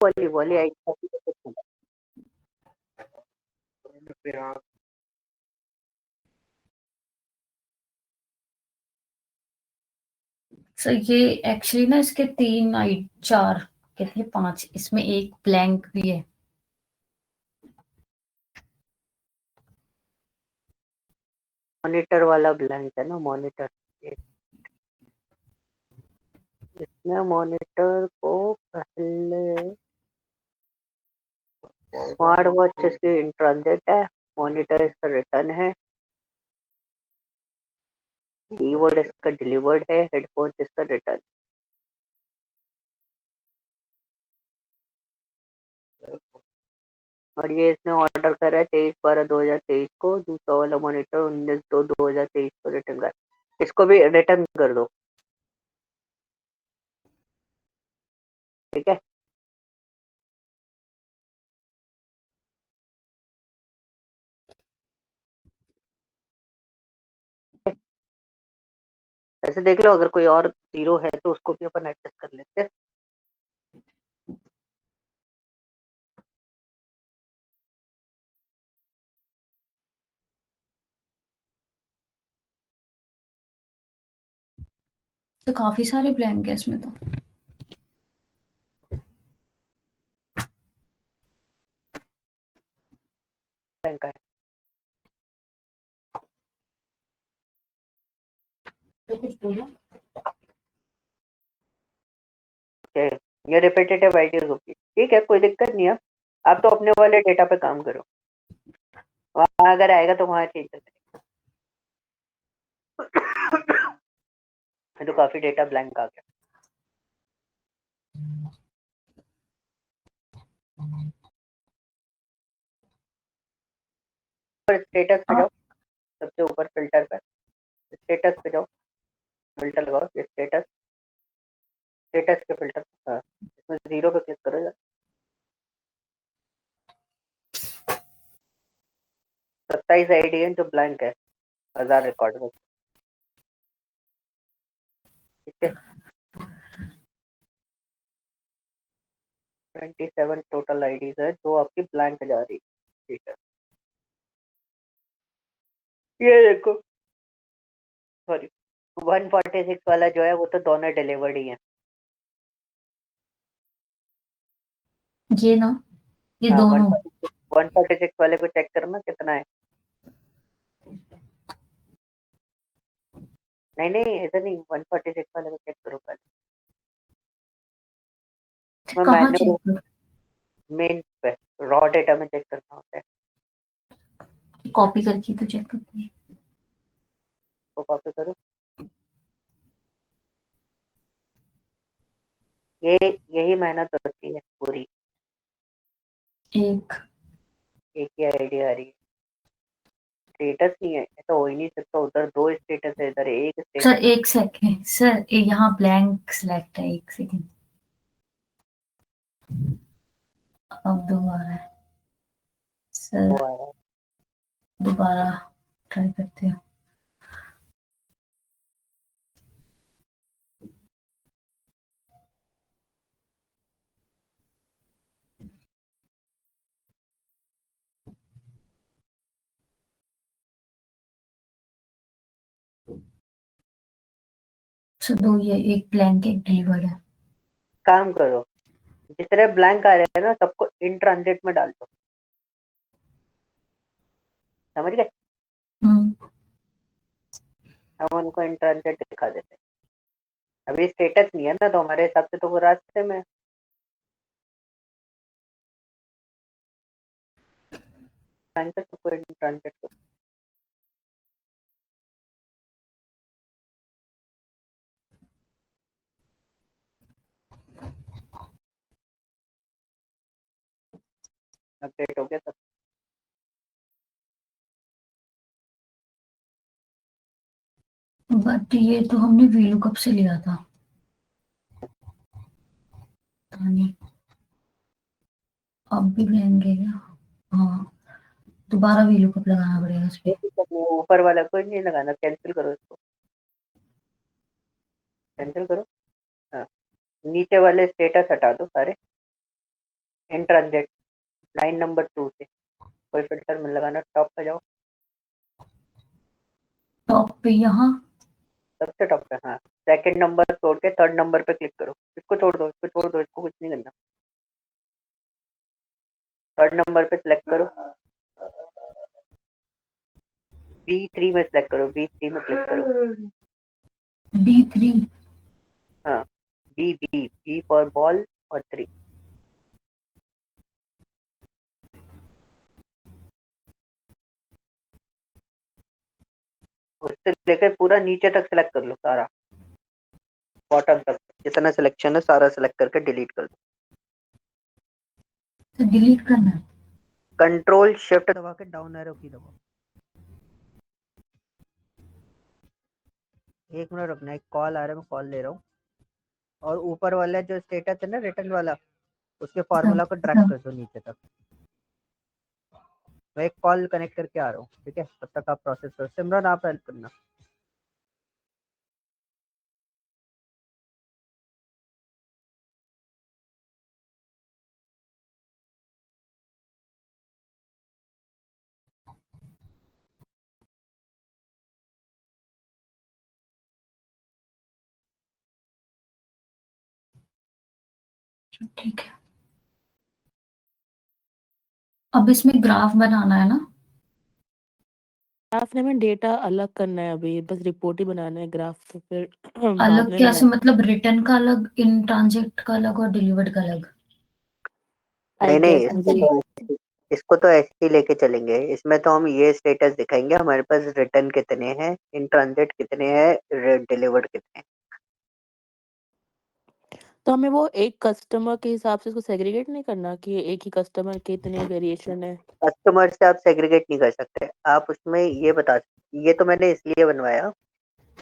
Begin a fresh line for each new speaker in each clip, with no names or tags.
वाली वाली आई
सर ये एक्चुअली ना इसके 3 आई 4 कितने 5 इसमें एक ब्लैंक भी है।
मॉनिटर वाला ब्लैंक है ना मॉनिटर। इसमें मॉनिटर को पहले स्मार्ट वॉच इसकी इन ट्रांजिट है, मॉनिटर इसका रिटर्न है, कीबोर्ड इसका डिलीवर्ड है, हेडफोन इसका रिटर्न। और ये इसने ऑर्डर करा है 23/12/2023 को, दूसरा वाला मॉनिटर 19/2/2023 को रिटर्न कर, इसको भी रिटर्न कर दो। ठीक है, ऐसे देख लो, अगर कोई और जीरो है तो उसको भी अपन एडजस्ट कर लेते हैं।
तो काफी सारे ब्लैंक है इसमें तो।
बैंक का
तो कुछ बोलो।
है, ये रिपीटेटिव आईडीज होगी। ठीक है, कोई दिक्कत नहीं है। आप तो अपने वाले डेटा पे काम करो, वहां अगर आएगा तो वहां चेंज कर देंगे। तो काफी डेटा ब्लैंक आ गया। पर स्टेटस पे
हाँ
जाओ, सबसे ऊपर फिल्टर पे स्टेटस पे जाओ, फिल्टर लगाओ, ये स्टेटस, स्टेटस के फिल्टर। हाँ, इसमें जीरो पे क्लिक करो, 27 आईडी है जो ब्लैंक है 1000 रिकॉर्ड में। ठीक है, 27 टोटल आईडीज है जो आपकी ब्लैंक जा रही है। ठीक है, ये देखो, सॉरी, 146 वाला जो है वो तो दोनों डिलीवर्ड ही है।
ये ना ये
हाँ,
दोनों।
146 वाले को चेक करना कितना है। नहीं नहीं, ऐसा नहीं, 146 वाले को चेक करो पहले। मैं
कहाँ
मैन्युअल
चेक करूँ?
मेन पे रॉ डेटा में चेक करना होता है।
कॉपी करके तो चेक करती है।
वो कॉपी करो, ये यही मेहनत होती है पूरी।
एक
एक ही आईडी आ रही है, स्टेटस नहीं है, ऐसा हो ही नहीं सकता। उधर दो स्टेटस है, इधर एक
सर
स्टेटस।
एक सेकेंड सर, यहाँ ब्लैंक सिलेक्ट है, एक सेकेंड। अब दोबारा है
वो
सर,
आ रहा है।
दोबारा ट्राई करते हैं। सर दो, ये एक ब्लैंक एक डिलीवर्ड है।
काम करो, जितने ब्लैंक आ रहे हैं ना सबको इन ट्रांजिट में डाल दो। समझ गए?
हम्म।
हम उनको इन ट्रांजिट दिखा देते हैं। अभी स्टेटस नहीं है ना, तो हमारे हिसाब से तो वो रास्ते में बैंक सबको इन ट्रांजिट अपडेट हो गया सब।
बट ये तो हमने वीलू कब से लिया था, पता नहीं। अब भी ब्लैंक है क्या? हाँ, दोबारा वीलू कब लगाना पड़ेगा इस पे।
ये दिक्कत नहीं है, ऊपर वाला कोई नहीं लगाना, कैंसिल करो इसको, कैंसिल करो। हाँ, नीचे वाले स्टेटस हटा दो सारे। इन ट्रांजिट, लाइन नंबर 2 से कोई फिल्टर में लगाना, टॉप पे जाओ,
टॉप पे यहाँ
सबसे टॉप पे, हाँ सेकंड नंबर छोड़ के थर्ड नंबर पे क्लिक करो, इसको छोड़ दो, इसको छोड़ दो, इसको कुछ नहीं करना, थर्ड नंबर पे सिलेक्ट करो, B3 में सिलेक्ट करो, B3 में क्लिक करो,
B3।
हाँ बी फॉर बॉल और 3, उससे लेकर पूरा नीचे तक सिलेक्ट कर लो, सारा बॉटम तक जितना सिलेक्शन है सारा सिलेक्ट करके डिलीट कर दो,
तो डिलीट करना है।
कंट्रोल शिफ्ट दबा के डाउन एरो की दबाओ, 1 मिनट रुकना, एक कॉल आ रहा है, मैं कॉल ले रहा हूँ, और ऊपर वाला जो स्टेटस है ना रिटर्न वाला, उसके
हाँ,
फॉर्मूला को ड्रैग कर दो नीचे तक, मैं एक कॉल कनेक्ट करके आ रहा हूँ, ठीक है, तब तक आप प्रोसेस करो, सिमरन आप हेल्प करना।
ठीक है। अब इसमें ग्राफ बनाना है ना?
ग्राफ ने में डेटा अलग करना है, अभी बस रिपोर्ट ही बनाना है, ग्राफ तो फिर बाद
अलग
में
कैसे,
बना।
मतलब रिटर्न का अलग, इन ट्रांजेक्ट का अलग और डिलीवर्ड का अलग?
आई
नहीं
गेस मुझे
इसको तो ऐसे ही लेके चलेंगे, इसमें तो हम ये स्टेटस दिखाएंगे हमारे पास रिटर्न कितने हैं, इन ट्रांजिट कितने हैं, डिलीवर्ड कितने हैं।
तो हमें वो एक कस्टमर के हिसाब से इसको सेग्रीगेट नहीं करना कि एक ही कस्टमर के इतने वेरिएशन है।
कस्टमर से आप सेग्रीगेट नहीं कर सकते, आप उसमें ये बता सकते, ये तो मैंने इसलिए बनवाया,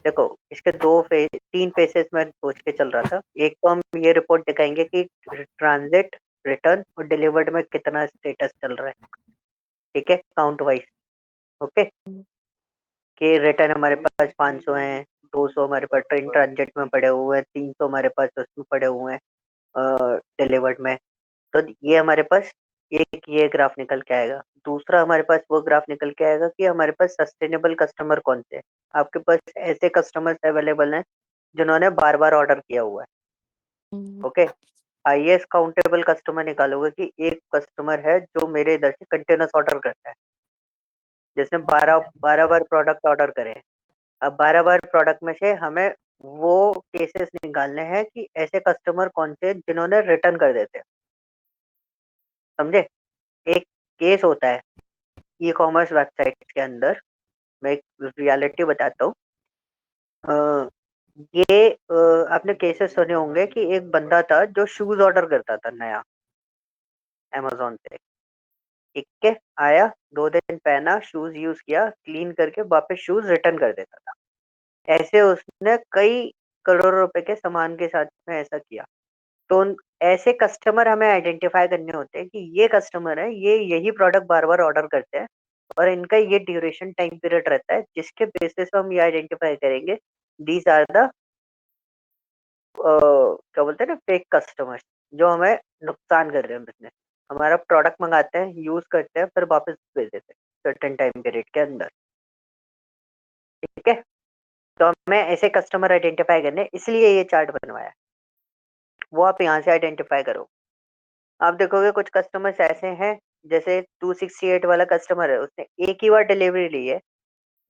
देखो इसके 3 फेसेस में सोच के चल रहा था, एक तो हम ये रिपोर्ट दिखाएंगे कि ट्रांजिट, रिटर्न और डिलीवर्ड में कितना स्टेटस चल रहा है, ठीक है, काउंट वाइज, ओके, कि रिटर्न हमारे पास 500 हैं, 200 हमारे पास ट्रेन ट्रांजिट में पड़े हुए हैं, 300 हमारे पास उसमें पड़े हुए हैं डिलीवर्ड में, तो ये हमारे पास एक ये ग्राफ निकल के आएगा। दूसरा हमारे पास वो ग्राफ निकल के आएगा कि हमारे पास सस्टेनेबल कस्टमर कौन से हैं, आपके पास ऐसे कस्टमर्स अवेलेबल हैं जिन्होंने बार बार ऑर्डर किया हुआ है, ओके, हाईएस्ट काउंटेबल कस्टमर निकालोगे कि एक कस्टमर है जो मेरे इधर से कंटिन्यूस ऑर्डर करता है, जिसने 12 बार प्रोडक्ट ऑर्डर करे, अब 12 बार प्रोडक्ट में से हमें वो केसेस निकालने हैं कि ऐसे कस्टमर कौन से जिन्होंने रिटर्न कर देते हैं, समझे, एक केस होता है ई कॉमर्स वेबसाइट के अंदर, मैं एक रियलिटी बताता हूँ, अ, ये आपने केसेस सुने होंगे कि एक बंदा था जो शूज ऑर्डर करता था नया अमेजोन से, ठीक है, आया 2 दिन पहना, शूज यूज किया, क्लीन करके वापस शूज रिटर्न कर देता था, ऐसे उसने कई करोड़ रुपए के सामान के साथ में ऐसा किया, तो ऐसे कस्टमर हमें आइडेंटिफाई करने होते हैं कि ये कस्टमर है, ये यही प्रोडक्ट बार बार ऑर्डर करते हैं और इनका ये ड्यूरेशन टाइम पीरियड रहता है, जिसके बेसिस पे हम ये आइडेंटिफाई करेंगे दीज आर द क्या बोलते हैं ना फेक कस्टमर्स, जो हमें नुकसान कर रहे हैं, बिजनेस, हमारा प्रोडक्ट मंगाते हैं, यूज करते हैं, फिर वापस भेज देते हैं सर्टेन टाइम पीरियड के अंदर, ठीक है, तो हमें ऐसे कस्टमर आइडेंटिफाई करने, इसलिए ये चार्ट बनवाया, वो आप यहाँ से आइडेंटिफाई करो। आप देखोगे कुछ कस्टमर्स ऐसे हैं, जैसे 268 वाला कस्टमर है, उसने एक ही बार डिलीवरी ली है,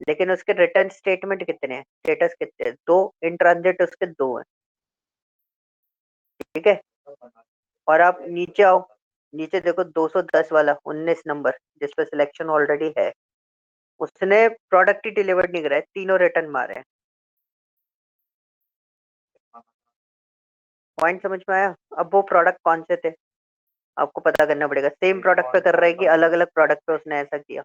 लेकिन उसके रिटर्न स्टेटमेंट कितने हैं, स्टेटस कितने हैं, 2, इन ट्रांजिट उसके 2 हैं, ठीक है, और आप नीचे आओ, नीचे देखो 210 वाला 19 नंबर जिस पे सिलेक्शन ऑलरेडी है, उसने प्रोडक्ट ही डिलीवर्ड नहीं करा है, तीनों रिटर्न मारे हैं, पॉइंट समझ में आया। अब वो प्रोडक्ट कौन से थे आपको पता करना पड़ेगा, सेम प्रोडक्ट पे कर रहा है कि अलग अलग प्रोडक्ट पे उसने ऐसा किया,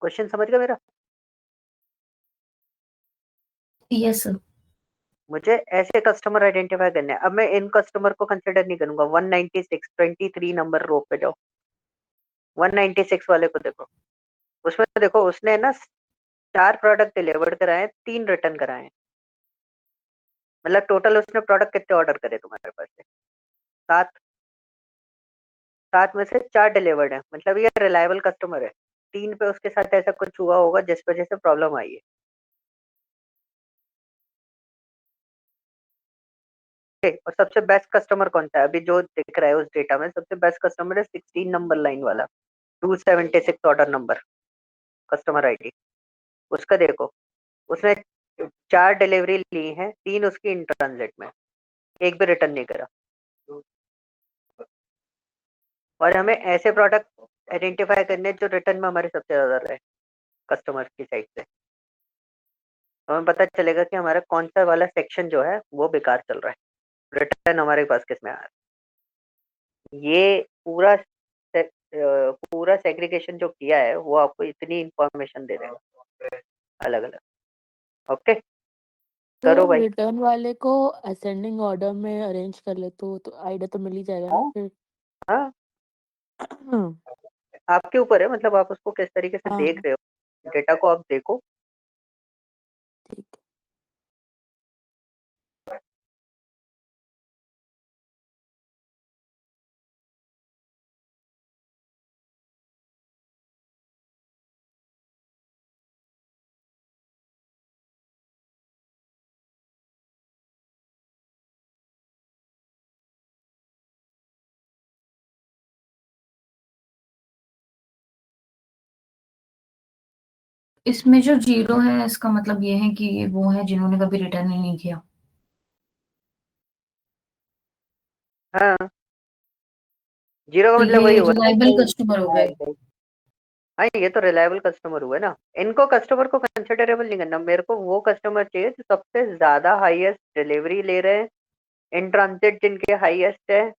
क्वेश्चन समझ गया मेरा।
यस।
मुझे ऐसे कस्टमर आइडेंटिफाई करने हैं, अब मैं इन कस्टमर को कंसिडर नहीं करूंगा, 196 23 नंबर रो पे जाओ, 196 वाले को देखो, उसमें देखो उसने ना 4 प्रोडक्ट डिलीवर्ड कराए, 3 रिटर्न कराए, मतलब टोटल उसने प्रोडक्ट कितने ऑर्डर करे तुम्हारे पास से? 7। 7 में से 4 डिलीवर्ड है, मतलब ये रिलायबल कस्टमर है। 3 पे उसके साथ ऐसा कुछ हुआ होगा जिस वजह से प्रॉब्लम आई है। और सबसे बेस्ट कस्टमर कौन सा है अभी जो दिख रहा है उस डेटा में? सबसे बेस्ट कस्टमर है 16 नंबर लाइन वाला, 276 ऑर्डर नंबर, कस्टमर आईडी उसका देखो। उसने 4 डिलीवरी ली है, 3 उसकी इन ट्रांजिट में, एक भी रिटर्न नहीं करा। और हमें ऐसे प्रोडक्ट आइडेंटिफाई करने जो रिटर्न में हमारे सबसे ज्यादा रहे कस्टमर की साइड से, तो हमें पता चलेगा कि हमारा कौन सा वाला सेक्शन जो है वो बेकार चल रहा है, रिटर्न हमारे पास किस में आ रहा है। ये पूरा सेग्रीगेशन जो किया है वो आपको इतनी इंफॉर्मेशन दे देगा अलग अलग। ओके,
तो
करो भाई।
रिटर्न वाले को असेंडिंग ऑर्डर में अरेंज कर ले तो आइडिया तो मिल ही जाएगा ना
हाँ
फिर।
हाँ,
हाँ।
आपके ऊपर है, मतलब आप उसको किस तरीके से देख
हाँ,
रहे हो, डेटा को आप देखो।
ठीक है।
इसमें जो जीरो है इसका मतलब ये है कि ये वो है जिन्होंने कभी रिटर्न ही नहीं किया।
हाँ, जीरो का
तो
मतलब वही
ये
हुआ ना
रिलायबल
कि
कस्टमर हो
हाँ
गए।
हाँ, ये तो रिलायबल कस्टमर हुआ ना। इनको कस्टमर को कंसिडरेबल नहीं करना, मेरे को वो कस्टमर चाहिए जो सबसे ज्यादा हाईएस्ट डिलीवरी ले रहे हैं, इन ट्रांजिट जिनके हाईएस्ट है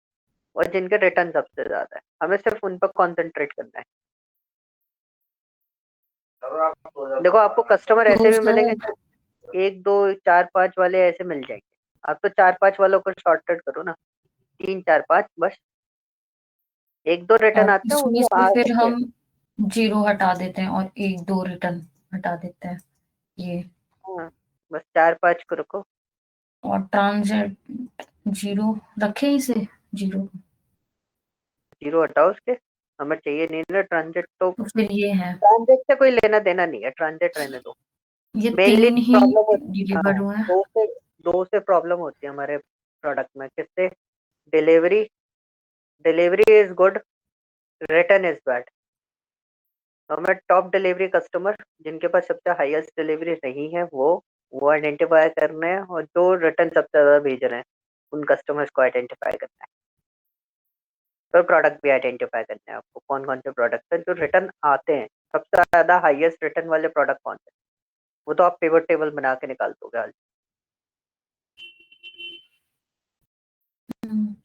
और जिनके रिटर्न सबसे ज्यादा है। हमें सिर्फ उन पर कॉन्सेंट्रेट करना है। देखो आपको कस्टमर
तो
ऐसे भी
सर
मिलेंगे जो 1 2 4 5 वाले ऐसे मिल जाएंगे। आप तो 4 5 वालों को शॉर्टकट करो ना, 3 4 5 बस। 1 2 रिटर्न
और
आते हैं
इसमें
वो
से
आ
फिर
सकते हैं।
हम जीरो हटा देते हैं और एक दो रिटर्न हटा देते हैं ये।
हाँ, बस 4 5 को रखो।
और ट्रांजेक्ट जीरो रखे इसे जीरो।
जीरो हटाओ उसके, हमें चाहिए नहीं ना ट्रांजिट तो।
तो फिर ये है,
ट्रांजिट से कोई लेना देना नहीं है, ट्रांजिट रहने दो।
ये
मेनली
3 ही
प्रॉब्लम होती है,
डिलीवर्ड
हाँ,
हुए हैं।
दो से प्रॉब्लम होती है हमारे प्रोडक्ट में। किससे? Delivery, delivery is good, return is bad. तो हमें टॉप डिलीवरी कस्टमर जिनके पास सबसे हाईएस्ट डिलीवरी नहीं है वो आइडेंटिफाई करना है, और जो रिटर्न सबसे ज्यादा भेज रहे हैं उन कस्टमर्स को आइडेंटिफाई करना है। तो प्रोडक्ट भी आइडेंटिफाई करना है आपको, कौन कौन से प्रोडक्ट हैं जो रिटर्न आते हैं, सबसे ज्यादा हाईएस्ट रिटर्न वाले प्रोडक्ट कौन से हैं। वो तो आप पिवट टेबल बना के निकाल दोगे आज।
हम्म,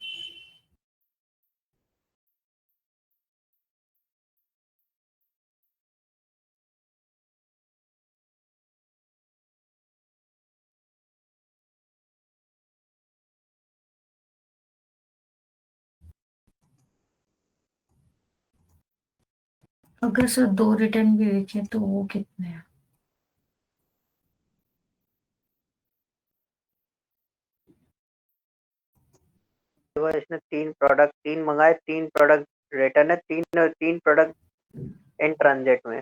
अगर सर 2 रिटर्न भी देखे तो वो कितने हैं?
तो इसने 3 मंगाए, 3 प्रोडक्ट रिटर्न है, 3 प्रोडक्ट इन ट्रांजिट में।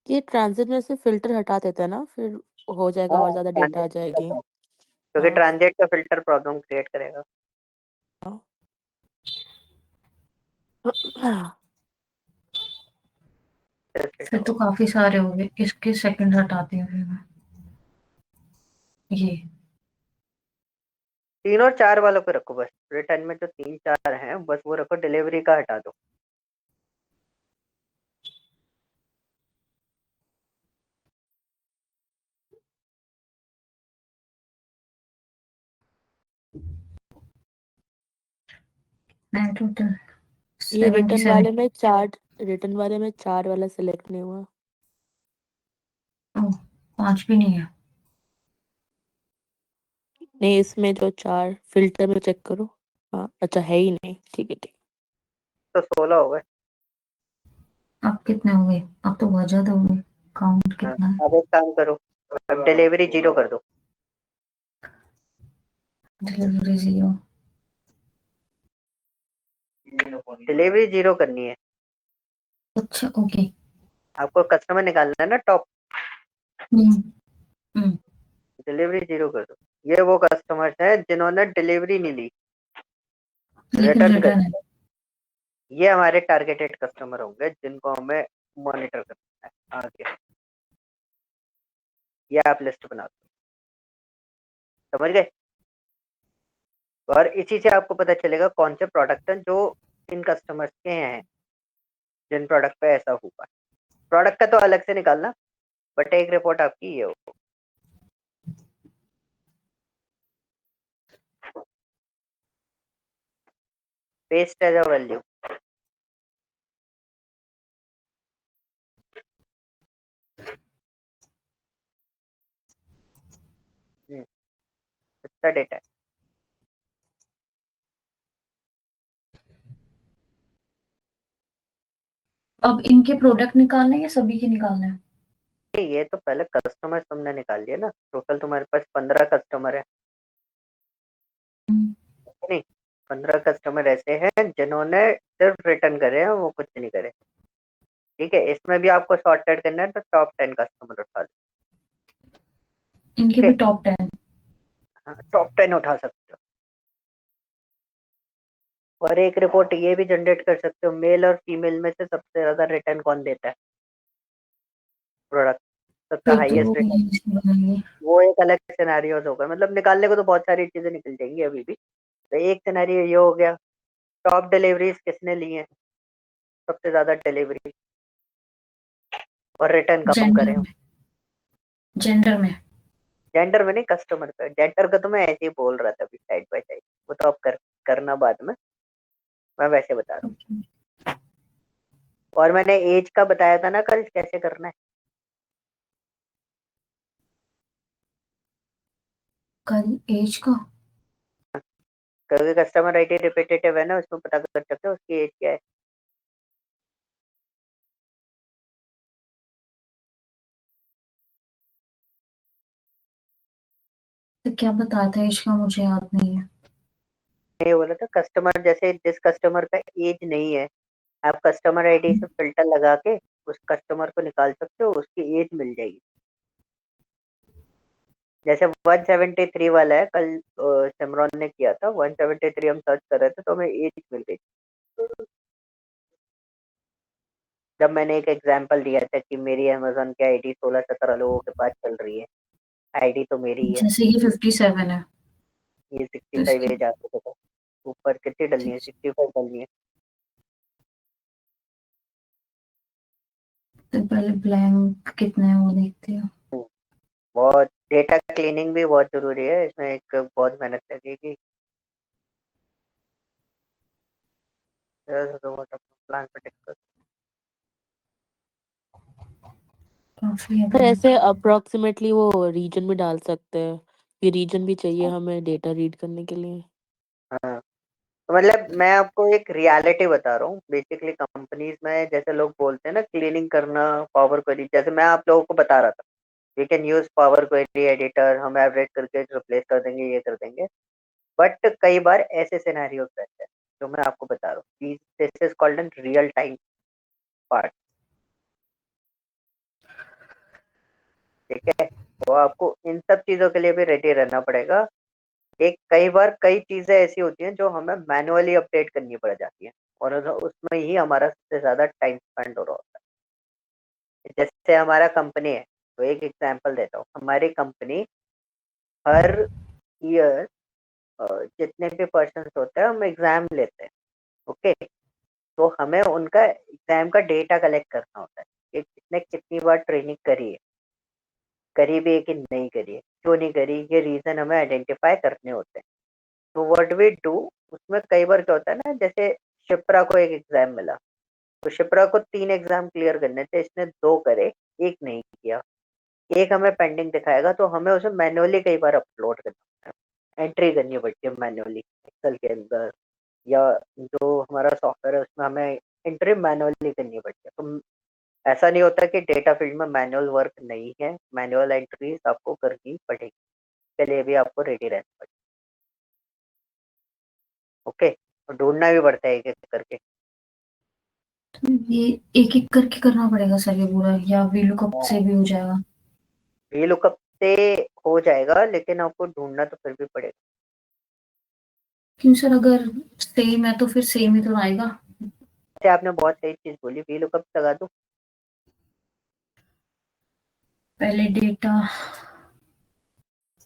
ये ट्रांजिट में से फिल्टर हटा देता है ना, फिर हो जाएगा
हाँ,
और ज़्यादा डेटा
ट्रांजिट
आ जाएगी।
क्योंकि
हाँ।
ट्रांजिट का फिल्टर प्रॉब्लम क्रिएट करेगा।
हाँ।
फिर तो काफी सारे हो गए, इसके सेकंड हटाती हूँ फिर मैं ये।
3 और 4 वालों को रखो बस, रिटर्न में जो 3 4 हैं बस वो रखो, डिलीवरी का हटा दो।
मैं टोटल
ये
77।
रिटर्न वाले में 4 वाला सिलेक्ट नहीं हुआ।
ओ, 5 भी नहीं है।
नहीं, इसमें जो 4 फिल्टर में चेक करो। हाँ, अच्छा है ही नहीं। ठीक है, ठीक।
तो 16 हो गए।
अब कितने हो गए? अब तो बहुत ज्यादा हो गए। काउंट
हाँ,
कितना है?
अब एक काम करो, अब डिलीवरी जीरो कर दो।
डिलीवरी 0।
डिलीवरी 0 करनी है।
अच्छा, ओके।
आपको कस्टमर निकालना है ना टॉप,
हम्म। हम्म।
डिलीवरी 0 कर दो। ये वो कस्टमर्स हैं जिन्होंने डिलीवरी नहीं ली,
लेकिन
रिटर्न कर,
रिटर्न है।
ये हमारे टारगेटेड कस्टमर होंगे जिनको हमें मॉनिटर करना है आगे। ये आप लिस्ट बना दो, समझ गए। और इसी से आपको पता चलेगा कौन से प्रोडक्ट हैं जो इन कस्टमर्स के हैं, जिन प्रोडक्ट पे ऐसा हुआ। प्रोडक्ट का तो अलग से निकालना, बट एक रिपोर्ट आपकी ये हो। पेस्ट एज अ वैल्यू, कितना डेटा है।
अब इनके प्रोडक्ट निकालने हैं या सभी के निकालने हैं?
ये तो पहले कस्टमर तुमने निकाल लिया ना, टोटल तुम्हारे पास 15 कस्टमर है
हम्म।
नहीं, 15 कस्टमर ऐसे हैं जिन्होंने सिर्फ रिटर्न करे हैं, वो कुछ नहीं करे। ठीक है, इसमें भी आपको सॉर्टेड करना है तो टॉप 10 कस्टमर उठा लो।
इनके
ठीक
भी
है,
टॉप 10।
हाँ, टॉप 10 उठा सकते हो। और एक रिपोर्ट ये भी जनरेट कर सकते हो, मेल और फीमेल में से सबसे ज्यादा रिटर्न कौन देता है प्रोडक्ट, सबका
फिर तो वो
हाईएस्ट रिटर्न।
ये इसमें बनाएंगे।
वो एक अलग सिनेरियोज होगा, मतलब निकालने को तो बहुत सारी चीजें निकल जाएंगी अभी भी। तो एक सिनेरियो ये हो गया, टॉप डिलीवरीज किसने ली है, सबसे ज्यादा डिलीवरी और रिटर्न कम
जेंडर
करे।
में। जेंडर में।
जेंडर में नहीं, कस्टमर का। जेंडर का तो मैं ऐसे ही बोल रहा था अभी साइड बाय साइड, वो तो आप करना बाद में, मैं वैसे बता रहा हूँ। और मैंने एज का बताया था ना कल, कैसे करना है।
कल एज का?
क्योंकि कस्टमर आईडी रिपीटेटिव है ना, उसमें पता कर सकते हो उसकी एज क्या है।
तो क्या बताया था एज का, मुझे याद नहीं है।
ये बोला था कस्टमर, जैसे जिस कस्टमर का एज नहीं है, आप कस्टमर आईडी से फिल्टर लगा के उस कस्टमर को निकाल सकते हो, उसकी एज मिल जाएगी। जैसे 173 वाला है, कल सिमरन ने किया था 173, हम सर्च कर रहे थे तो हमें एज मिल गई। जब मैंने एक एग्जांपल दिया था कि मेरी अमेजोन की आईडी 16-17 लोगों के पास चल रही है, आईडी तो मेरी ही है।
जैसे ये 57 है
ये
तो
65
इसकी
एज आते थे, ऊपर कितनी डलनी है, 65 डलनी है।
तो पहले ब्लैंक कितने हैं वो देखते हैं।
बहुत डेटा क्लीनिंग भी बहुत जरूरी है इसमें, एक बहुत मेहनत लगेगी। प्लान पे टिक कर।
काफी है
सर
ब्लैंक।
ऐसे अप्रोक्सीमेटली वो रीजन भी डाल सकते हैं, ये रीजन भी चाहिए हमें डेटा रीड करने के लिए।
हाँ, तो मतलब मैं आपको एक रियलिटी बता रहा हूँ बेसिकली। कंपनीज में जैसे लोग बोलते हैं ना क्लीनिंग करना, पावर क्वेरी, जैसे मैं आप लोगों को बता रहा था, we can use power query editor, हम एवरेज करके रिप्लेस कर देंगे, ये कर देंगे। बट कई बार ऐसे सिनेरियोस रहते हैं जो मैं आपको बता रहा हूँ, this is called an real time part. ठीक है, तो आपको इन सब चीजों के लिए भी रेडी रहना पड़ेगा। एक कई बार कई चीजें ऐसी होती हैं जो हमें मैनुअली अपडेट करनी पड़ जाती है, और उसमें ही हमारा सबसे ज्यादा टाइम स्पेंड हो रहा होता है। जैसे हमारा कंपनी है, तो एक एग्जांपल देता हूँ, हमारी कंपनी हर ईयर जितने भी पर्सन होते हैं हम एग्जाम लेते हैं। ओके, तो हमें उनका एग्जाम का डेटा कलेक्ट करना होता है कि किसने कितनी बार ट्रेनिंग करी भी है कि नहीं करी है, क्यों नहीं करी, ये रीजन हमें आइडेंटिफाई करने होते हैं। तो व्हाट वी डू, उसमें कई बार क्या होता है ना, जैसे शिप्रा को एक एग्जाम मिला, तो शिप्रा को 3 एग्जाम क्लियर करने थे, इसने 2 करे, एक नहीं किया, एक हमें पेंडिंग दिखाएगा, तो हमें उसे मैनुअली कई बार अपलोड करना है, एंट्री करनी पड़ती है मैनुअली एक्सेल के अंदर, या जो हमारा सॉफ्टवेयर है उसमें हमें एंट्री मैनुअली करनी पड़ती है। तो ऐसा नहीं होता कि डेटा फील्ड में मैनुअल वर्क नहीं है, मैनुअल एंट्रीज आपको करनी पड़ेगी, इसके लिए भी आपको रेडी रहना पड़ेगा। ओके, और ढूंढना भी पड़ता है एक एक करके।
तो ये एक एक करके करना पड़ेगा सर ये पूरा, या वीलुकअप से भी हो जाएगा?
वीलुकअप से हो जाएगा, लेकिन आपको ढूंढना तो फिर भी पड़ेगा।
क्यों सर, अगर सेम है तो फिर सेम ही तो आएगा।
अच्छा, आपने बहुत सही चीज बोली, वीलुकअप लगा दो।
पहले डेटा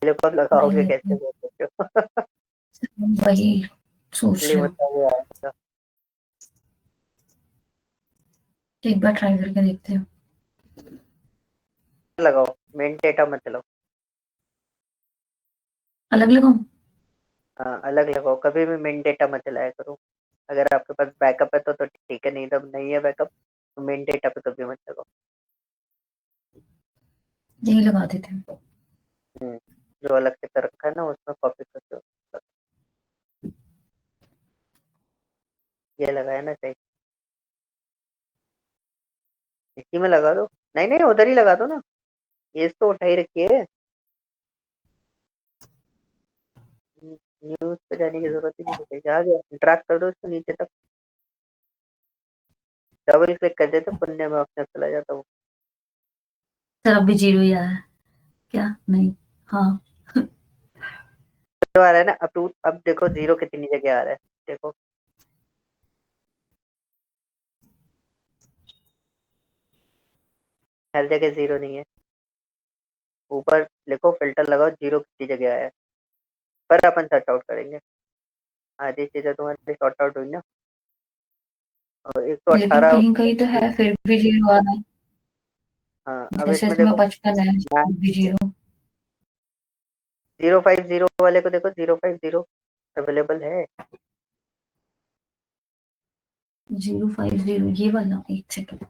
वीलुकअप
फाइल
लगाओगे
लेते
कैसे
हैं,
बोल सकते हो?
वही सोच
इसलिए
रहे हो।
मतलब वो आएगा।
एक बार ट्राई करके देखते हैं।
लगाओ, मेन डेटा मत लगाओ।
अलग लगाऊं?
हाँ, अलग लगाओ, कभी भी मेन डेटा मत चलाया करो। अगर आपके पास बैकअप है तो ठीक है, नहीं तो नहीं है बैकअप तो मेन डेटा पे कभी मत लगाओ।
यही लगा देते हैं।
जो अलग से कर रखा है ना उसमें कॉपी कर दो। ये लगाया ना, सही, इसी में लगा दो। नहीं नहीं, उधर ही लगा दो ना, ये तो उठा ही रखी है। न्यूज पे जाने की जरूरत ही नहीं पड़ेगी, आ गया, ड्रैग कर दो इसको नीचे तक, डबल क्लिक कर देते पुण्य में अपने चला जाता हूँ।
सर अभी जीरो ही आया है क्या? नहीं। हाँ।
जो आ रहा है ना अब देखो जीरो कितनी जगह आ रहा है, देखो। हर जगह जीरो नहीं है। ऊपर लिखो, फिल्टर लगाओ, जीरो कितनी जगह आया है, पर अपन सर्च आउट करेंगे। आधी चीजें तुम्हारी सॉर्ट आउट हुई ना। और एक तो
लेकिन
18।
कहीं कहीं तो है फिर भी जीरो आ रहा है।
हाँ, अब
जैसे
इसमें
इसमें
देखो,
55 है, फिर भी जीरो।
050 वाले को देखो, 050 अवेलेबल है।
050 ये वाला, एक सेकंड।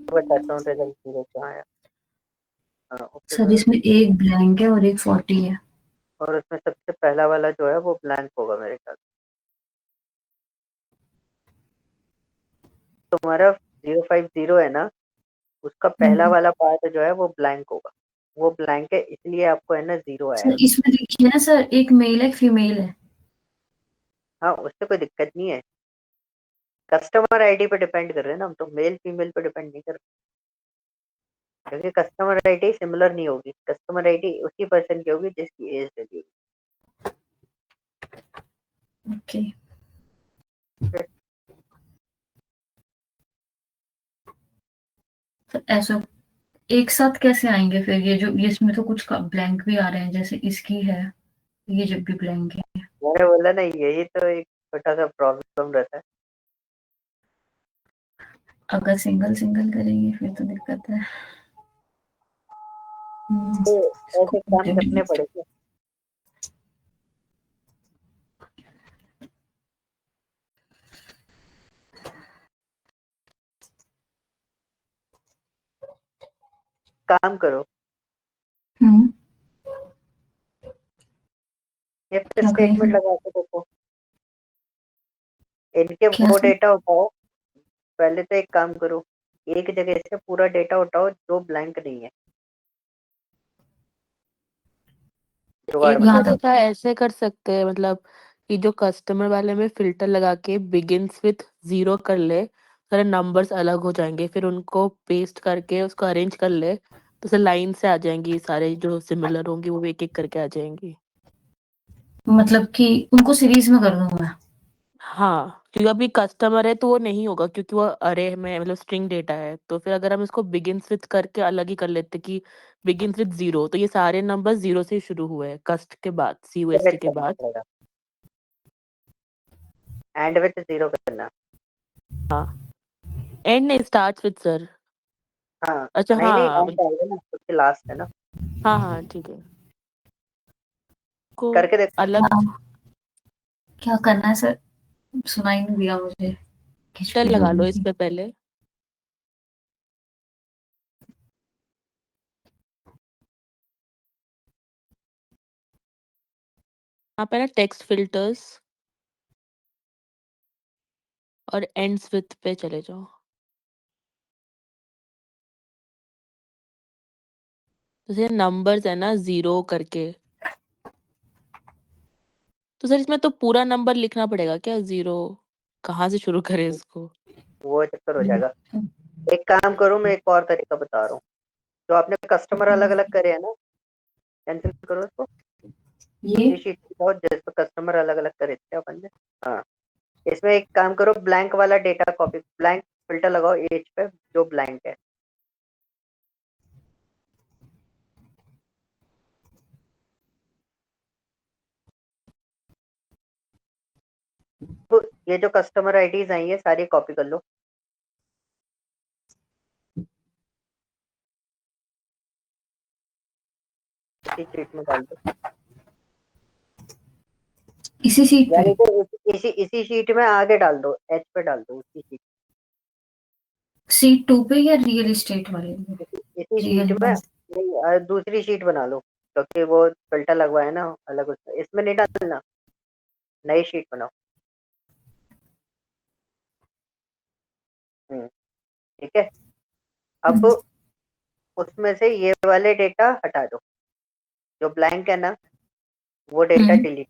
तो बताता हूँ रिजल्ट जीरो कहाँ आया। हाँ, ओके
सर
करो।
इसमें एक ब्लैंक है और एक 40 है।
और उसमें सबसे पहला वाला जो है वो ब्लैंक होगा मेरे ख्याल से। तुम्हारा 050 है ना, उसका पहला
हम्म।
वाला पार्ट जो है वो ब्लैंक होगा। वो ब्लैंक है, इसलिए आपको है ना जीरो आया है।
सर इसमें देखिए ना सर, एक मेल है, एक फीमेल है।
हाँ, उससे कोई दिक्कत नहीं है। कस्टमर आईडी पे डिपेंड कर रहे हैं ना हम तो, मेल फीमेल पे डिपेंड नहीं कर रहे। क्योंकि कस्टमर आईडी सिमिलर नहीं होगी, कस्टमर आईडी उसी पर्सन की होगी जिसकी एज डली
ओके।
होगी।
तो ऐसा एक साथ कैसे आएंगे फिर? ये जो ये इसमें तो कुछ ब्लैंक भी आ रहे हैं, जैसे इसकी है, ये जब भी ब्लैंक है।
मैंने बोला ना, यही तो एक छोटा सा प्रॉब्लम रहता है।
अगर सिंगल सिंगल करेंगे फिर तो दिक्कत है।
तो
इसको
ऐसे काम करने
delete।
पड़ेंगे। काम करो,
हम्म।
ये फिर
क्या करें
स्टेटमेंट
फिर?
लगा के देखो, इनके
क्या
वो
सर?
डेटा उठाओ। पहले तो एक काम करो, एक जगह से पूरा डेटा उठाओ जो ब्लैंक नहीं है, जुगाड़
एक तो
यहाँ
बताता हूँ।
तक।
पता है ऐसे कर सकते हैं, मतलब कि जो कस्टमर वाले में फिल्टर लगा के बिगिंस विथ जीरो कर ले, सारे नंबर्स अलग हो जाएंगे, फिर उनको पेस्ट करके उसको अरेंज कर ले, तो से लाइन से आ जाएंगी, सारे जो सिमिलर होंगी वो एक एक करके आ जाएंगी।
मतलब कि उनको सीरीज में कर दूं मैं?
हाँ, क्योंकि अभी कस्टमर है तो वो नहीं होगा, क्योंकि वो अरे में मतलब स्ट्रिंग डेटा है, तो फिर अगर हम इसको बिगिंस विथ करके अलग ही कर लेते कि बिगिंस विथ जीरो, तो ये सारे नंबर जीरो से शुरू हुए हैं कस्ट के बाद, CUST के
करना
बाद।
पड़ेगा, एंड विथ जीरो करना।
हाँ, एंड नहीं, स्टार्ट विथ सर।
हाँ,
अच्छा,
नहीं नहीं,
हाँ
एंड आएगा ना, सबसे लास्ट है ना।
हाँ हाँ, ठीक है। को
करके देखो।
अलग
हाँ, क्या करना है सर? सुनाई नहीं दिया मुझे,
टेल
खिचड़ी हो
लगा लो
रही
इस
थी।
पे पहले। आप है ना टेक्स्ट फिल्टर्स और एंड्स विथ पे चले जाओ। जैसे नंबर्स है ना 0 करके, तो सर इसमें तो पूरा नंबर लिखना पड़ेगा क्या? 0 कहाँ से शुरू करें इसको?
वो चक्कर हो जाएगा। एक काम करो, मैं एक और तरीका बता रहा हूँ। जो आपने कस्टमर अलग अलग करे है ना, कैंसिल करो इसको।
ये
उसी शीट पे जाओ जिस पे कस्टमर अलग अलग करे थे अपन ने। हाँ, इसमें एक काम करो, ब्लैंक वाला डेटा कॉपी, ब्लैंक फिल्टर लगाओ एज पे जो ब्लैंक है। तो ये जो कस्टमर आईडीज आई है सारी कॉपी कर लो। इसी शीट में डाल दो,
इसी सीट पे।
यानी कि इसी शीट में आगे डाल दो, एच पे डाल दो उसी शीट।
सीट 2 पे या रियल एस्टेट वाले में?
इसी शीट
रियल
में
में।
नहीं, दूसरी शीट बना लो क्योंकि वो फिल्टर लगवाया ना अलग, उसमें इसमें नहीं डालना, नई शीट बनाओ। ठीक है। अब उसमें से ये वाले डेटा हटा दो, जो ब्लैंक है ना वो डेटा डिलीट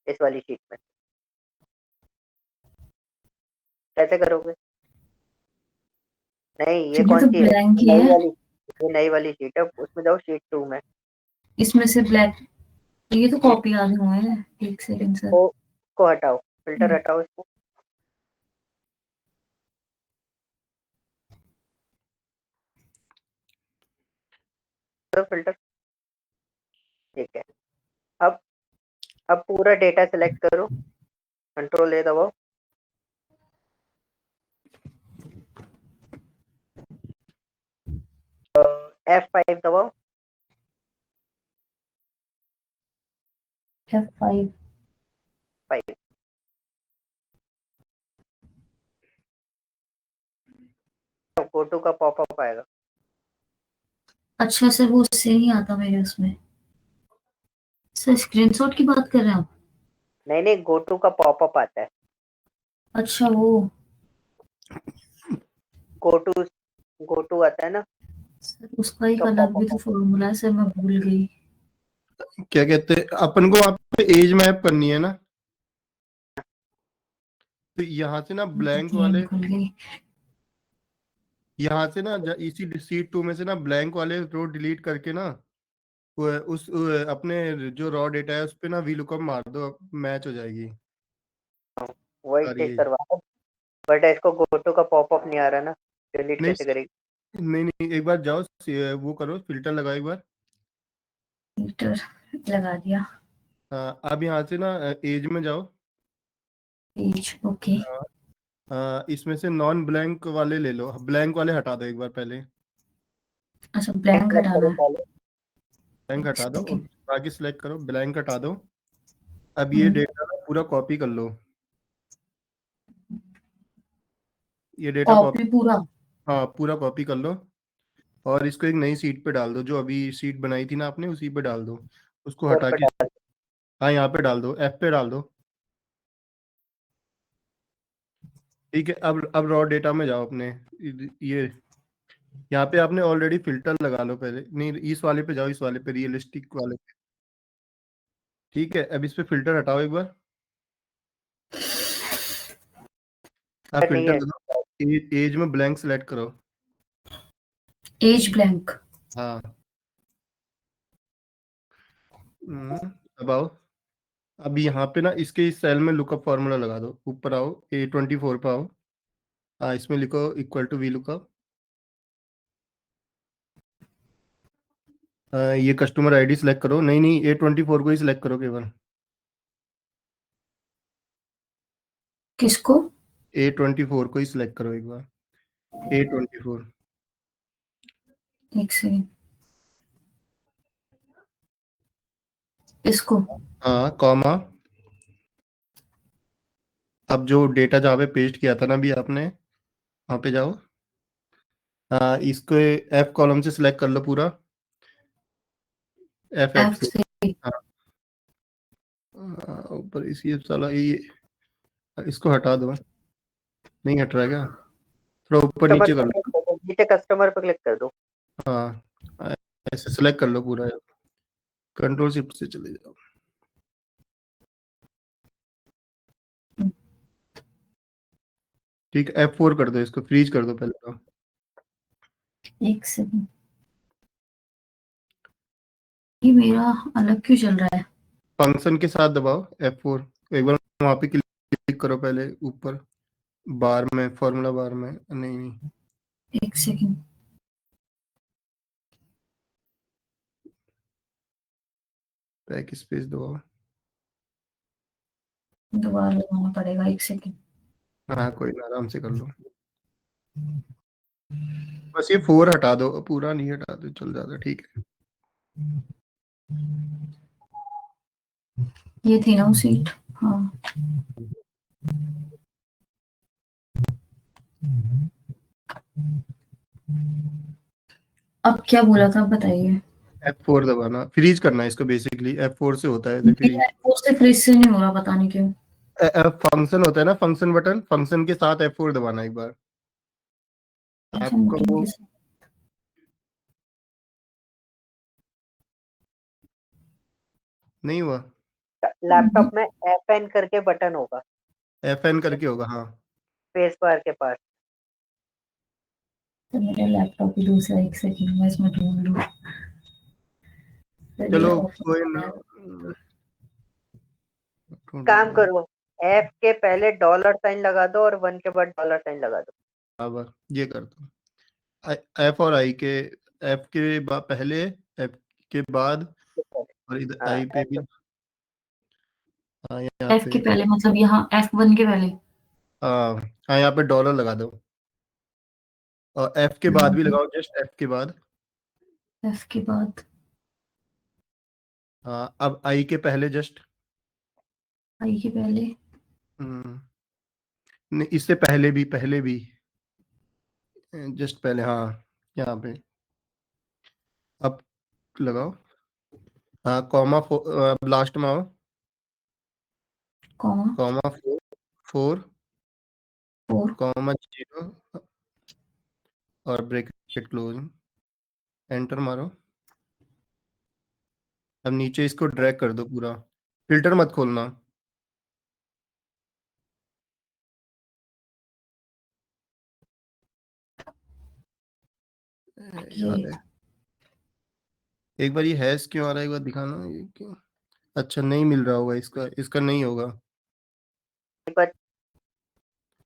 इस वाली शीट में। कैसे करोगे? नहीं, ये
फिर ये
कौन
तो
सी है?
ब्लैंक ही
नई
है।
वाली, ये नई वाली शीट है, उसमें जाओ शीट 2 में।
इसमें से ब्लैक, ये तो कॉपी आगे हुए हैं। एक सेकंड सर।
को हटाओ, फिल्टर हटाओ इसको। फिल्टर, ठीक है। अब अब पूरा डेटा सेलेक्ट करो, कंट्रोल ए दबाओ, F5 दबाओ।
F5।
5 फोटो का पॉपअप आएगा।
अच्छा सर, वो उससे नहीं आता मेरे उसमें। सर स्क्रीनशॉट की बात कर रहे हैं आप?
नहीं नहीं, गो टू का पॉपअप आता है।
अच्छा वो।
गो टू, गो टू आता है ना,
सर उसका एक
तो
अलग भी
पॉपअप
तो
आता
फॉर्मूला है सर, मैं भूल गई।
क्या कहते हैं अपन को, वहां पे एज मैप करनी है ना, तो यहाँ से ना ब्लैंक
मैं
वाले,
भूल गई।
यहाँ से ना इसी शीट 2 में से ना ब्लैंक वाले रो डिलीट करके ना अपने जो रॉ डेटा है उस पे ना वी लुकअप मार दो, मैच हो जाएगी
है। वही
सारी
चेक
एज।
करवा, बट इसको गो टू का पॉपअप नहीं आ रहा ना, डिलीट
नहीं
कैसे करेगी?
नहीं नहीं, एक बार जाओ वो करो, फिल्टर लगाओ एक बार।
मीटर लगा दिया।
हाँ, अब यहाँ से ना एज में जाओ।
Page okay.
इसमें से नॉन ब्लैंक वाले ले लो, ब्लैंक वाले हटा दो एक बार पहले।
अच्छा ब्लैंक
सेलेक्ट
हटाना
करो
है।
पहले।
ब्लैंक
एक
हटा दो और
सेकंड।
बाकी सिलेक्ट करो, ब्लैंक हटा दो। अब ये डेटा ना पूरा कॉपी कर लो, ये डेटा कॉपी।
कॉपी पूरा।
हाँ, पूरा कॉपी कर लो और इसको एक नई सीट पे डाल दो, जो अभी सीट बनाई थी ना आपने उसी पे डाल दो, उसको
फोर
हटा
पे
के।
डाल।
हाँ, यहाँ पे डाल दो, एफ पे डाल दो। ठीक है, अब रॉ डेटा में जाओ अपने, ये यहाँ पे आपने ऑलरेडी फिल्टर लगा लो पहले, नहीं इस वाले पे जाओ, इस वाले पे रियलिस्टिक वाले पे। ठीक है, अब इस पे फिल्टर हटाओ एक बार। आप
नहीं
फिल्टर
है,
लगाओ, एज में ब्लैंक सेलेक्ट करो।
As blank.
हाँ, अब आओ। अब यहाँ पे ना इसके इस सेल में लुकअप फार्मूला लगा दो, ऊपर आओ, A24 पे आओ। हाँ, इसमें लिखो इक्वल टू वी लुकअप। ये कस्टमर आईडी सिलेक्ट करो, नहीं नहीं A24 को ही सिलेक्ट करो केवल।
किसको?
A24 को ही सिलेक्ट करो एक बार, A24।
एक सेकंड। इसको।
हाँ, कॉमा। अब जो डेटा जहाँ पे पेस्ट किया था ना अभी आपने, वहाँ पे जाओ। हाँ, इसको F कॉलम से सिलेक्ट कर लो पूरा, F8
एफ
से।
से।
हाँ, ऊपर इसी साला ये, इसको हटा दो, नहीं हट रहा है क्या? थोड़ा ऊपर
कस्टमर
नीचे
पे
कर लो।
क्लिक कर दो, नीचे कस्टमर पे क्लिक कर दो।
हाँ, ऐसे सिलेक्ट कर लो पूरा, कंट्रोल शिफ्ट से चले जाओ। ठीक है, F4 कर दो, इसको फ्रीज कर दो पहले तो।
एक सेकंड, ये मेरा अलग क्यों चल रहा है?
फंक्शन के साथ दबाओ F4, एक बार वहां पे क्लिक करो पहले ऊपर बार में, फॉर्मूला बार में। नहीं,
एक सेकंड,
बैक स्पेस दबाओ।
दोबारा लगाना पड़ेगा, एक सेकंड।
हाँ कोई ना, आराम से कर लो। बस ये 4 हटा दो, पूरा नहीं हटा दो, चल जाता, ठीक है।
ये थी ना वो सीट? हाँ। अब क्या बोला था बताइए?
F4 दबाना, फ्रीज करना है इसको, बेसिकली F4 से होता है फ्रीज।
वो से फ्रिज से नहीं हो रहा, पता नहीं क्यों।
फंक्शन होता है ना, फंक्शन बटन, फंक्शन के साथ F4 दबाना एक बार। आपको
बटन
वो
के साथ।
नहीं हुआ?
लैपटॉप में FN करके बटन होगा,
FN करके होगा, हाँ।
स्पेस बार के पास।
तो मेरा लैपटॉप ही दूसरा, एक सेकंड मैं इसमें ढूंढ लूँ।
चलो
ऑफर
कोई
है।
ना,
काम करो, F के पहले $साइन लगा दो और 1 के बाद $साइन लगा दो।
बराबर, ये कर दो। F और I के, F के पहले, F के बाद, और इधर
हाँ
I पे भी। हाँ यहाँ
एफ
पे,
के पहले मतलब यहाँ F1 के पहले।
हाँ हाँ यहाँ पे डॉलर लगा दो, और F के बाद भी लगाओ, जस्ट F के बाद।
एफ के बाद
हाँ अब I के पहले जस्ट,
आई के पहले।
नहीं इससे पहले भी जस्ट पहले, हाँ यहाँ पे। अब लगाओ, हाँ कॉमा, लास्ट में आओ,
कॉमा
कॉमा 4,
4।
कॉमा 0, और ब्रैकेट क्लोज, एंटर मारो। अब नीचे इसको ड्रैग कर दो पूरा, फिल्टर मत खोलना। ये
ये
वाला है। एक बार ये हैश क्यों आ रहा है, एक बार दिखाना, ये क्यों? अच्छा नहीं मिल रहा होगा इसका, इसका नहीं होगा।
एक बार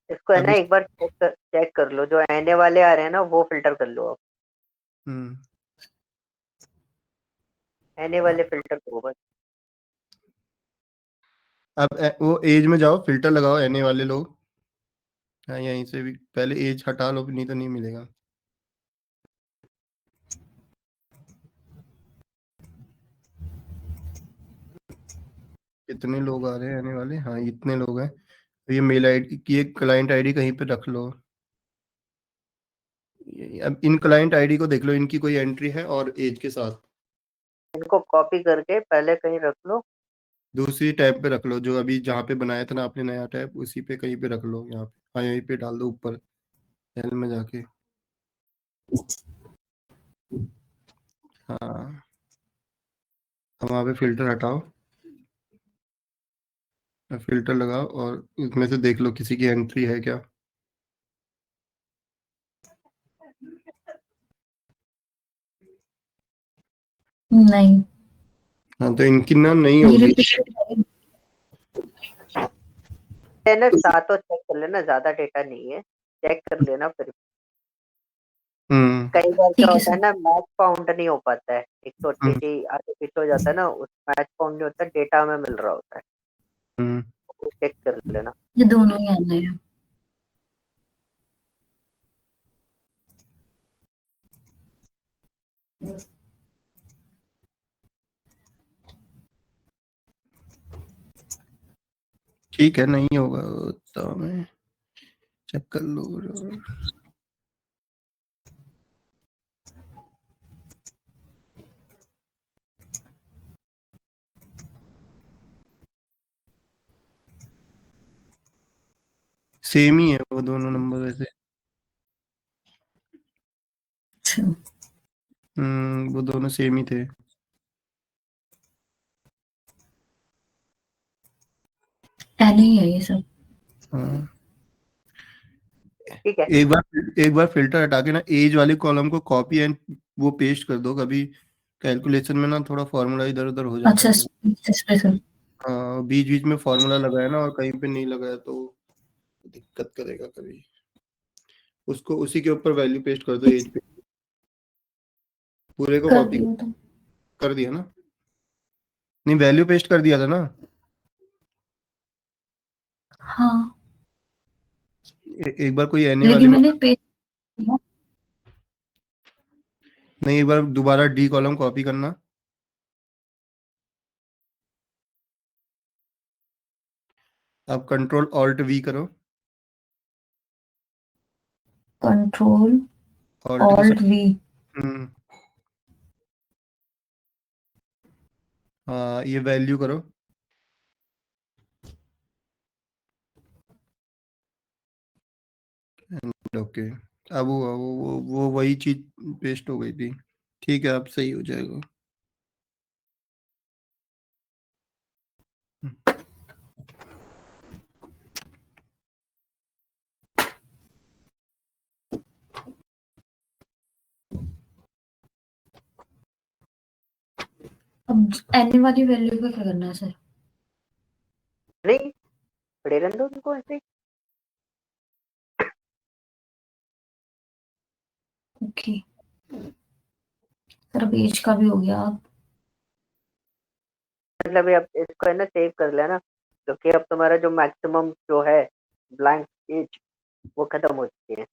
इसको है
अब
ना,
इस
एक बार चेक कर लो, जो आने वाले आ रहे हैं ना वो फिल्टर कर लो। अब
हम्म
आने वाले फिल्टर करो बस।
अब वो एज में जाओ, फिल्टर लगाओ एने वाले लोग। हाँ यहीं से भी पहले एज हटा लो, नहीं तो नहीं मिलेगा। कितने लोग आ रहे हैं आने वाले, हाँ इतने लोग हैं। तो ये मेल आईडी की एक क्लाइंट आईडी कहीं पे रख लो। अब इन क्लाइंट आईडी को देख लो, इनकी कोई एंट्री है और एज के साथ।
इनको कॉपी करके पहले कहीं रख लो।
दूसरी टैब पे रख लो, जो अभी जहाँ पे बनाया था ना आपने नया टैब, उसी पे कहीं पे रख लो, यहाँ पे, हाँ यहीं पे डाल दो ऊपर सेल में जाके। हाँ अब वहाँ पे फिल्टर हटाओ, फिल्टर लगाओ, और इसमें से देख लो किसी की एंट्री है क्या।
नहीं,
हाँ तो इनकी ना नहीं
ये
होगी।
रिपीट।
ना सातों चेक कर लेना, ज्यादा डेटा नहीं है, चेक कर लेना फिर।
हम्म
कई बार क्या
ठीक है
होता
सर।
है ना, मैच फाउंड नहीं हो पाता है, एक छोटी
हम्म
सी आगे पीछे हो जाता है ना, उस मैच फाउंड नहीं होता, डेटा में मिल रहा होता है,
हम्म
वो चेक कर लेना।
ये दोनों ही आने हैं।
ठीक है, नहीं होगा तो मैं चेक कर लो। सेम ही है वो दोनों नंबर वैसे।
अच्छा,
वो दोनों सेम ही थे।
एन ही है ये सब।
हाँ,
ठीक है।
एक बार फिल्टर हटा के ना एज वाले कॉलम को कॉपी एंड वो पेस्ट कर दो। कभी कैलकुलेशन में ना थोड़ा फॉर्मूला इधर उधर हो जाता
अच्छा,
है।
इस पे सर।
हाँ, बीच बीच में फॉर्मूला लगाया ना और कहीं पे नहीं लगाया तो दिक्कत करेगा कभी। उसको उसी के ऊपर वैल्यू पेस्ट कर दो एज पे, पूरे को
कर
कॉपी
दिया तो।
कर दिया ना? नहीं, वैल्यू पेस्ट कर दिया था ना?
हाँ,
एक बार कोई एनए वाले
लेकिन
में,
मैंने पेज किया।
नहीं एक बार दोबारा डी कॉलम कॉपी करना। अब कंट्रोल ऑल्ट वी करो।
कंट्रोल
ऑल्ट के
ऑल्ट
साथ
वी।
हाँ, ये वैल्यू करो। ओके, अब वो वही चीज पेस्ट हो गई थी। ठीक है, अब सही हो जाएगा।
अब एन वाली वैल्यू का क्या करना है सर?
नहीं, खड़े रहने दो उनको ऐसे ही।
ओके सर, अब एज का भी हो गया। अब
मतलब ये अब इसको है ना सेव कर लेना, क्योंकि अब तुम्हारा जो मैक्सिमम जो है ब्लैंक एज वो खत्म हो चुकी है।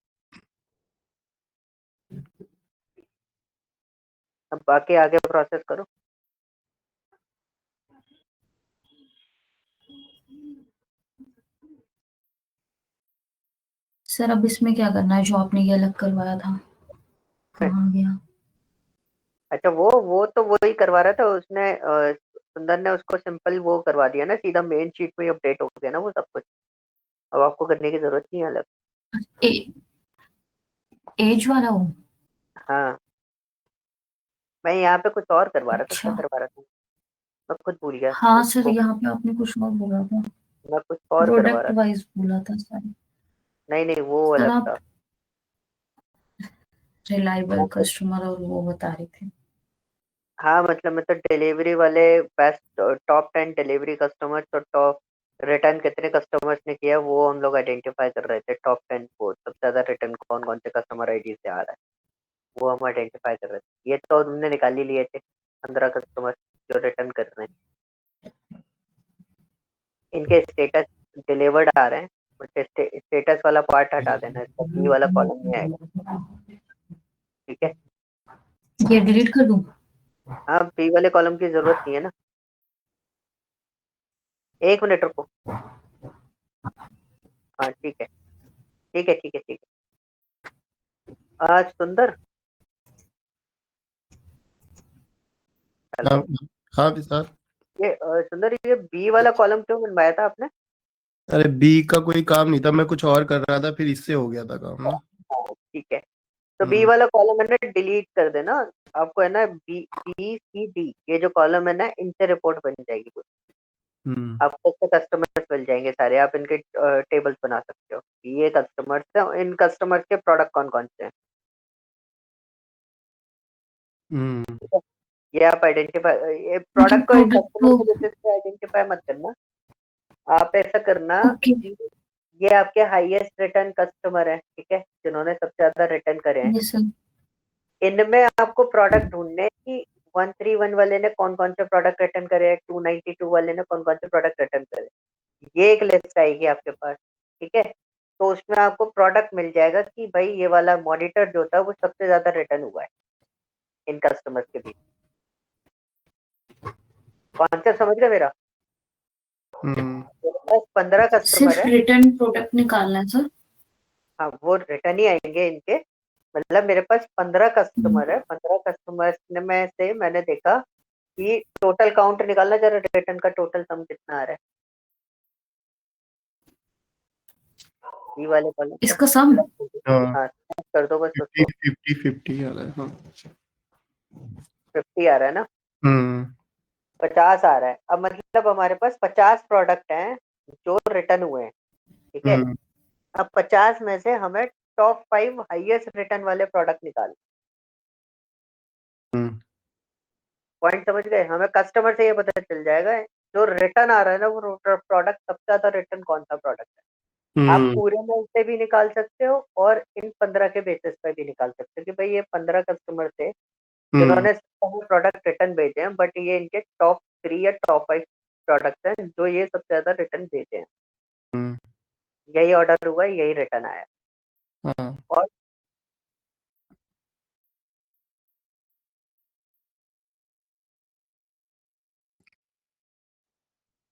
अब बाकी आगे प्रोसेस करो।
सर अब इसमें क्या करना है जो आपने ये अलग करवाया था? कहाँ गया?
अच्छा, वो तो वही करवा रहा था उसने, सुंदर ने उसको सिंपल वो करवा दिया ना, सीधा मेन शीट में अपडेट हो गया ना वो सब कुछ। अब आपको करने की जरूरत नहीं है अलग।
एज वाला हो?
हाँ, मैं यहाँ पे कुछ और करवा रहा था, क्या
अच्छा,
करवा रहा था मैं खुद भूल गया
हाँ सर,
उसको।
यहाँ पे आपने कुछ और बोला था।
मैं कुछ और करवा
प्रोडक्ट
रहा था।
वाइज बोला था सर।
नहीं नहीं, वो
सर
अलग
आप
था।
रिलायबल
मैं कुछ,
कस्टमर और वो बता रहे थे।
हाँ मतलब मैं तो डिलीवरी वाले बेस्ट टॉप 10 डिलीवरी कस्टमर्स और टॉप रिटर्न कितने कस्टमर्स ने किया वो हम लोग आइडेंटिफाई कर रहे थे। टॉप 10 वो सबसे ज्यादा रिटर्न कौन कौन से कस्टमर आईडी से आ रहा है वो हम आइडेंटिफाई कर रहे थे। ये तो हमने निकाल ही लिए थे 15 कस्टमर जो रिटर्न कर रहे हैं। इनके स्टेटस डिलीवर्ड आ रहे हैं, बट स्टेटस वाला पार्ट हटा देना, इसका बी वाला कॉलम नहीं आएगा। ठीक है।
ये डिलीट कर दूं?
हाँ, बी वाले कॉलम की जरूरत नहीं है ना। एक मिनट रुको। हाँ ठीक है, ठीक है, ठीक है, ठीक है। आज सुंदर,
हाँ
हेलो।
हाँ सर।
ये सुंदर, ये बी वाला कॉलम क्यों बनवाया था आपने?
अरे बी का कोई काम नहीं था, मैं कुछ और कर रहा था, फिर इससे हो गया था काम ना।
ठीक है, तो बी
हम्म
वाला कॉलम है ना डिलीट कर देना। आपको है ना बी बी सी डी ये जो कॉलम है ना इनसे रिपोर्ट बन जाएगी कुछ।
हम्म
आपको इससे कस्टमर्स मिल जाएंगे सारे, आप इनके टेबल्स बना सकते हो। ये कस्टमर्स है, इन कस्टमर्स के प्रोडक्ट कौन कौन से हैं।
हम्म
ठीक है? ये आप आइडेंटिफाई, ये
मतलब
प्रोडक्ट को एक
प्रोडक्ट
कस्टमर
को।
के बेसिस पे आइडेंटिफाई मत करना। आप ऐसा करना
ओके।
कि ये आपके हाईएस्ट रिटर्न कस्टमर है, ठीक है, जिन्होंने सबसे ज्यादा रिटर्न करे हैं।
ये सर।
इनमें आपको प्रोडक्ट ढूंढने हैं कि 131 वाले ने कौन कौन से प्रोडक्ट रिटर्न करे हैं, 292 वाले ने कौन कौन से प्रोडक्ट रिटर्न करे। ये एक लिस्ट आएगी आपके पास। ठीक है, तो उसमें आपको प्रोडक्ट मिल जाएगा कि भाई ये वाला मॉनिटर जो था वो सबसे ज्यादा रिटर्न हुआ है इन कस्टमर्स के बीच। कॉन्सेप्ट समझ गए मेरा?
हम्म
मेरे पास 15 कस्टमर
सिर्फ
है।
रिटर्न प्रोडक्ट निकालना है सर?
हाँ, वो रिटर्न ही आएंगे इनके। मतलब मेरे पास 15
हम्म,
कस्टमर है, 15 कस्टमर्स में से मैंने देखा कि टोटल काउंट निकालना जरा, रिटर्न का टोटल सम कितना आ रहा है ये वाले कॉलम पे।
इसका सम?
हाँ,
हाँ, कर दो बस
50
उसको।
50 50 आ रहा है। हाँ
50 आ रहा है ना, 50 आ रहा है। अब मतलब हमारे पास 50 प्रोडक्ट हैं जो रिटर्न हुए हैं, ठीक है। अब 50 में से हमें टॉप 5 हाईएस्ट रिटर्न वाले प्रोडक्ट निकाल, पॉइंट समझ गए। हमें कस्टमर से ये पता चल जाएगा जो रिटर्न आ रहा है ना वो प्रोडक्ट सबसे ज्यादा रिटर्न कौन सा प्रोडक्ट है। आप पूरे में से भी निकाल सकते हो और इन 15 के बेसिस पे भी निकाल सकते हो कि भाई ये 15 कस्टमर थे जिन्होंने प्रोडक्ट रिटर्न भेजे हैं, बट ये इनके टॉप 3 या टॉप 5 प्रोडक्ट हैं जो ये सबसे ज्यादा रिटर्न भेजे हैं। यही ऑर्डर हुआ, यही रिटर्न आया। और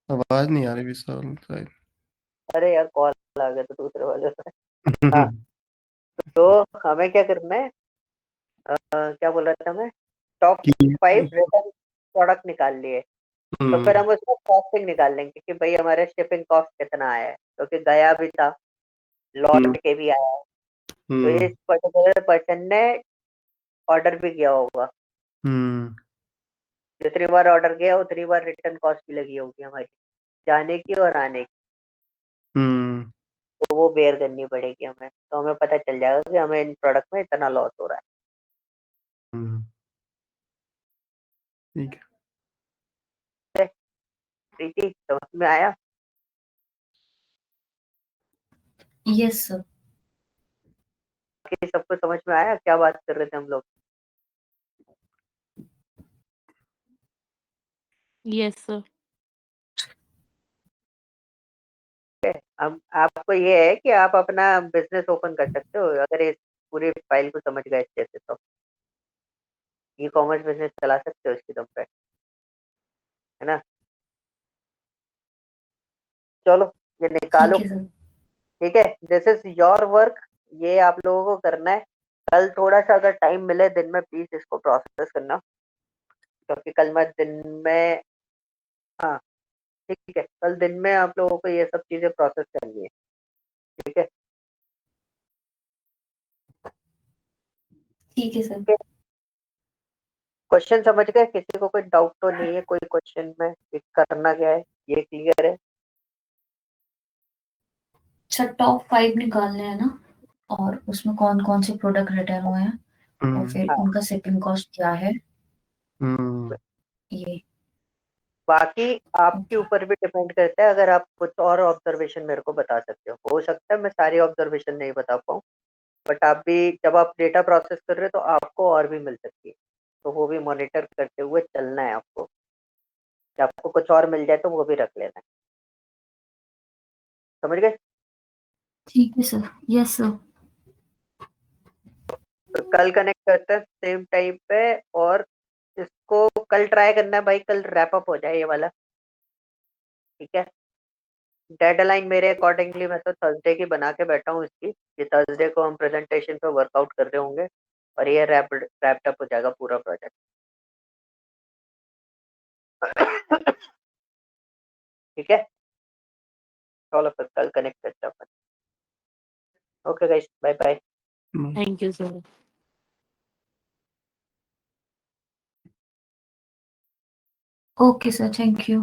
आवाज नहीं आ रही विशाल शायद।
अरे यार कॉल आ गया तो दूसरे वाले से। हाँ, तो हमें क्या करना है, क्या बोल रहा था मैं, टॉप 5 रिटर्न प्रोडक्ट निकाल लिए, तो फिर हम उसका कॉस्टिंग निकाल लेंगे कि भाई हमारे शिपिंग कॉस्ट कितना आया है, क्योंकि गया भी था, लौट के भी आया है, तो इस पर्टिकुलर पर्सन ने ऑर्डर भी किया होगा। जितनी बार ऑर्डर किया उतनी बार रिटर्न कॉस्ट भी लगी होगी हमारी, जाने की और आने की, तो वो बेयर करनी पड़ेगी हमें। तो हमें पता चल जाएगा कि हमें इन प्रोडक्ट में इतना लॉस हो रहा है।
ठीक
है प्रीति, समझ में आया?
Yes sir.
कि सबको समझ में आया क्या बात कर रहे थे हम लोग?
Yes sir.
अब आपको ये है कि आप अपना बिजनेस ओपन कर सकते हो अगर इस पूरी फाइल को समझ गए अच्छे से, तो ई कॉमर्स बिजनेस चला सकते हो इसकी दम पे, है ना। चलो ये निकालो,
ठीक है सर।
ठीक है, दिस इज योर वर्क, ये आप लोगों को करना है। कल थोड़ा सा अगर टाइम मिले दिन में प्लीज इसको प्रोसेस करना, क्योंकि कल मैं दिन में, हाँ ठीक है, कल दिन में आप लोगों को ये सब चीजें प्रोसेस करनी है, ठीक है।
ठीक है सर।
क्वेश्चन समझ गए? किसी को कोई डाउट तो नहीं है कोई क्वेश्चन में कि करना क्या है, ये क्लियर है?
अच्छा, टॉप 5 निकालने हैं ना, और उसमें कौन कौन से प्रोडक्ट रिटर्न हुए हैं और फिर
हाँ,
उनका शिपिंग कॉस्ट क्या है, ये।
बाकी आपके
ओके।
ऊपर भी डिपेंड करता है, अगर आप कुछ और ऑब्जर्वेशन मेरे को बता सकते हो सकता है मैं सारी ऑब्जर्वेशन नहीं बता पाऊँ, बट आप भी जब आप डेटा प्रोसेस कर रहे हो तो आपको और भी मिल सकती है, तो वो भी मॉनिटर करते हुए चलना है आपको, कि आपको कुछ और मिल जाए तो वो भी रख लेना है। समझ गए?
ठीक है सर। Yes sir.
तो कल कनेक्ट करते हैं सेम टाइम पे, और इसको कल ट्राई करना है भाई, कल रैप अप हो जाए ये वाला, ठीक है। डेडलाइन मेरे अकॉर्डिंगली मैं तो थर्सडे की बना के बैठा हूँ इसकी, कि थर्सडे को हम प्रेजेंटेशन पे वर्कआउट कर रहे होंगे और ये रैप्ड अप हो जाएगा पूरा प्रोजेक्ट। ठीक है, चलो फिर कल कनेक्ट करते हैं अपन। Okay guys, bye bye.
Thank you sir.
Okay sir, thank you.